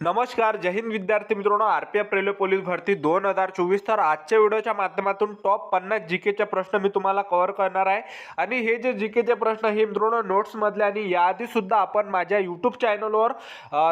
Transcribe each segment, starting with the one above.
नमस्कार, जय हिंद विद्यार्थी मित्रांनो. आरपीएफ रेल्वे पोलीस भरती 2024. तर आजच्या व्हिडिओच्या माध्यमातून टॉप 50 जीकेचे प्रश्न मी तुम्हाला कव्हर करणार आहे. आणि हे जे जीकेचे प्रश्न हे मित्रांनो नोट्समधले आणि याआधी सुद्धा आपण माझ्या यूट्यूब चॅनलवर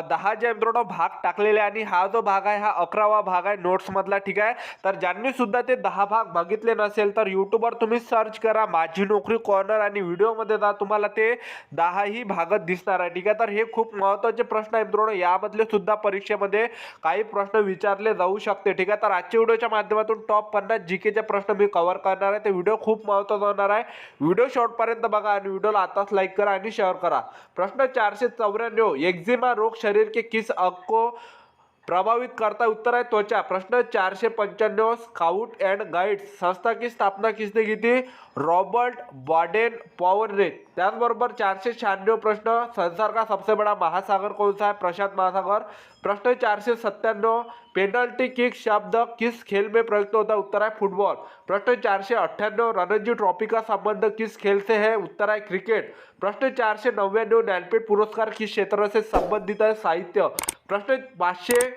10 जे मित्रांनो भाग टाकलेले आणि हा जो भाग आहे हा 11वा भाग आहे नोट्समधला. ठीक आहे, तर ज्यांनी सुद्धा ते 10 भाग बघितले नसेल तर यूट्यूबवर तुम्ही सर्च करा माझी नोकरी कॉर्नर आणि व्हिडिओमध्ये जा, तुम्हाला ते 10 ही भाग दिसणार आहे. ठीक आहे, तर हे खूप महत्त्वाचे प्रश्न आहे मित्रांनो. यामधले सुद्धा परीक्षेमध्ये काही प्रश्न विचारले जाऊ शकते. ठीक आहे, तर आजच्या व्हिडिओच्या माध्यमातून टॉप 50 जीकेचे प्रश्न मी कव्हर करणार आहे. ते व्हिडिओ खूप महत्त्वाचा होणार आहे. व्हिडिओ शेवटपर्यंत बघा आणि व्हिडिओला आताच लाईक करा आणि शेअर करा. प्रश्न 494, एक्झिमा रोग शरीर के किस अंग को प्रभावित करता है? उत्तर है त्वचा. प्रश्न 495, स्काउट एंड गाइड्स संस्था की स्थापना किसने की थी? रॉबर्ट बाडेन पॉवर ने. त्याचबरोबर 496 प्रश्न, संसार का सबसे बड़ा महासागर कौन सा है? प्रशांत महासागर. प्रश्न 497, पेनल्टी किक शब्द किस खेल में प्रयुक्त होता है? उत्तर है फुटबॉल. प्रश्न 498, रणजी ट्रॉफी का संबंध किस खेल से है? उत्तर है क्रिकेट. प्रश्न 499, ज्ञानपीठ पुरस्कार किस क्षेत्र से संबंधित है? साहित्य. प्रश्न 500,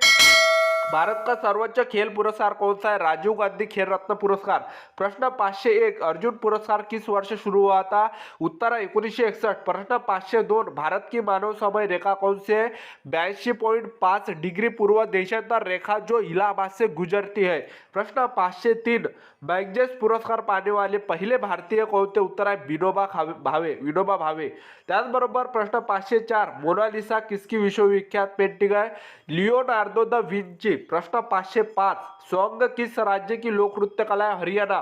भारत का सर्वोच्च खेल पुरस्कार कौन सा है? राजीव गांधी खेल रत्न पुरस्कार. प्रश्न 501, अर्जुन पुरस्कार किस वर्ष शुरू हुआ था? उत्तर है 1961. प्रश्न 502, भारत की मानव समय रेखा कौन सी है? 82.5 डिग्री पूर्व देशांतर रेखा जो इलाहाबाद से गुजरती है. प्रश्न 503, मैगसेसे पुरस्कार पाने वाले पहिले भारतीय कोणते? उत्तर है विनोबा भावे. त्याचबरोबर प्रश्न 504, मोनालिसा किसकी विश्वविख्यात पेंटिंग है? Leonardo the Vinci. प्रश्न 505, सोंग किस राज्य की लोक नृत्य कला है? हरियाणा.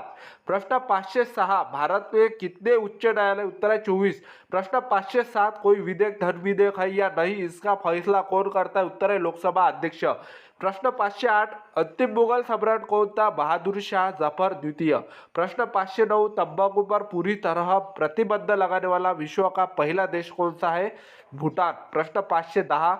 प्रश्न 506, भारत में कितने उच्च न्यायालय? उत्तर है 24. प्रश्न 507, कोई विधेयक धन विधेयक है या नहीं, इसका फैसला कौन करता है? उत्तर है लोकसभा अध्यक्ष. प्रश्न 508, अंतिम मुगल सम्राट कौन था? बहादुर शाह जफर द्वितीय. प्रश्न 509, तंबाकू पर पूरी तरह प्रतिबंध लगाने वाला विश्व का पहला देश कौन सा है? भूटान. प्रश्न 510,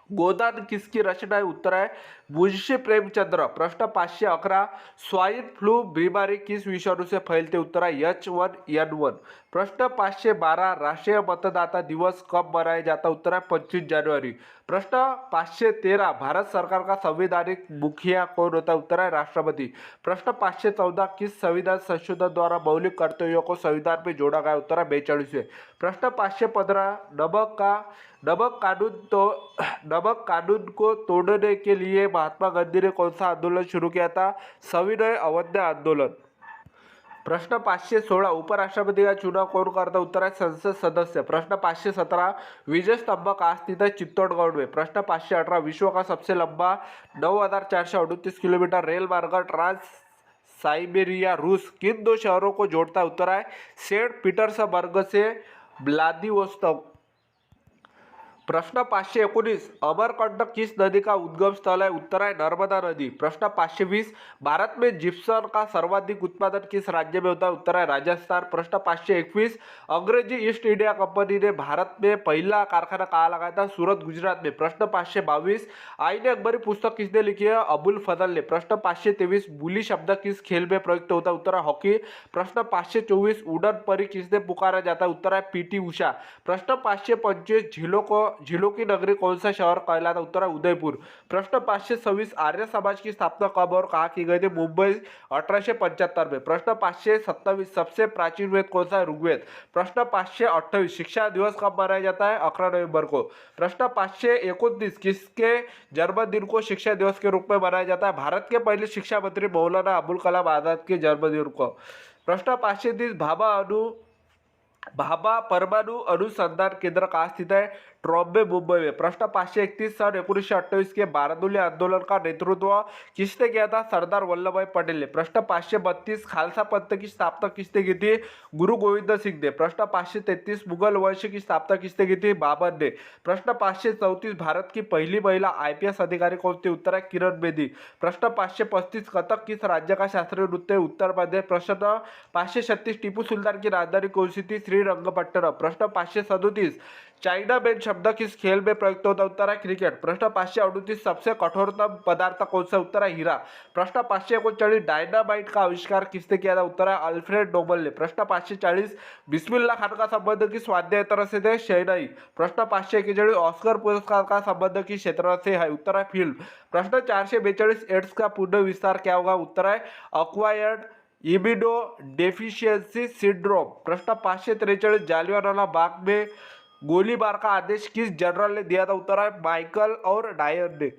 गोदान किसकी रचना है? उत्तर है मुंशी प्रेमचंद्र. प्रश्न 511, स्वाइन फ्लू बीमारी किस विषाणु से फैलते? उत्तर है H1N1. प्रश्न 512, राष्ट्रीय मतदाता दिवस कब मनाया जाता? उत्तर है 25 जनवरी. प्रश्न 513, भारत सरकार का संवैधानिक मुखिया कौन होता है? उत्तर है राष्ट्रपति. प्रश्न 514, किस संविधान संशोधन द्वारा मौलिक कर्तव्यों को संविधान में जोड़ा गया? उत्तर है 42वें. प्रश्न 515, नमक कानून को तोड़ने के लिए महात्मा गांधी ने कौन सा आंदोलन शुरू किया था? सविनय अवज्ञा आंदोलन. प्रश्न 516, उपराष्ट्रपति का चुनाव कौन करता? उत्तर है संसद सदस्य. प्रश्न 517, विजय स्तंभ कहाँ स्थित है? चित्तौड़गढ़ में. प्रश्न 518, विश्व का सबसे लंबा 9,438 किलोमीटर रेल मार्ग ट्रांस साइबेरिया रूस किन दो शहरों को जोड़ता है? उत्तर है सेंट पीटर्सबर्ग से व्लादिवोस्तोक. प्रश्न 519, अमरकंटक किस नदी का उद्गम स्थल है? उत्तर है नर्मदा नदी. प्रश्न 520, भारत में जिप्सम का सर्वाधिक उत्पादन किस राज्य में होता है? उत्तर है राजस्थान. प्रश्न 521, अंग्रेजी ईस्ट इंडिया कंपनी ने भारत में पहला कारखाना कहाँ लगाया था? सूरत गुजरात में. प्रश्न 522, आईने अकबरी पुस्तक किसने लिखी है? अबुल फजल ने. प्रश्न 523, बुली शब्द किस खेल में प्रयुक्त होता है? उत्तर है हॉकी. प्रश्न 524, उड़न परी किसने पुकारा जाता है? उत्तर है पीटी उषा. प्रश्न 525, झीलों की नगरी कौन सा शहर कहलाता? उत्तर है उदयपुर. प्रश्न 526, आर्य समाज की स्थापना कब और कहाँ की गई थी? मुंबई 1875 में. प्रश्न 527, सबसे प्राचीन वेद कौन सा है? ऋग्वेद. प्रश्न 528, शिक्षा दिवस कब मनाया जाता है? 11 नवंबर को. प्रश्न 529, किसके जन्मदिन को शिक्षा दिवस के रूप में मनाया जाता है? भारत के पहले शिक्षा मंत्री मौलाना अबुल कलाम आजाद के जन्मदिन को. प्रश्न 530, भाभा परमाणु अनुसंधान केंद्र कहाँ स्थित है? ट्रॉम्बे मुंबई में. प्रश्न 531, सन 1928 के बारडोली आंदोलन का नेतृत्व किसने किया था? सरदार वल्लभ भाई पटेल ने. प्रश्न 532, खालसा पंथ की स्थापना किसने की थी? गुरु गोविंद सिंह ने. प्रश्न 533, मुगल वंश की स्थापना किसने की थी? बाबर ने. प्रश्न 534, भारत की पहली महिला IPS अधिकारी कौन थी? उत्तर है किरण बेदी. प्रश्न 535, कथक किस राज्य का शास्त्रीय नृत्य है? उत्तर प्रदेश. प्रश्न 536, टीपू सुल्तान की राजधानी कौन सी थी? श्रीरंगपट्टनम. प्रश्न 537, चाइना मैन शब्द किस खेल में प्रयुक्त होता है? उत्तर है क्रिकेट। प्रश्न 538 सबसे कठोरतम पदार्थ कौन सा? उत्तर है हीरा। प्रश्न 539 डायनामाइट का आविष्कार किसने किया था? उत्तर है अल्फ्रेड नोबल ने। प्रश्न 540 बिस्मिल्लाह खान का संबंध किस वाद्य यंत्र से थे? शहनाई। प्रश्न 541 ऑस्कर पुरस्कार का संबंध किस क्षेत्र से है? उत्तर है फिल्म। प्रश्न 442 एड्स का पूर्ण विस्तार क्या होगा? उत्तर है अक्वायर्ड इम्यूनो डेफिशिएंसी सिंड्रोम। प्रश्न 543 जालियांवाला बाग में गोलीबार का आदेश किस जनरल ने दिया था? उत्तर है माइकल और डायर ने।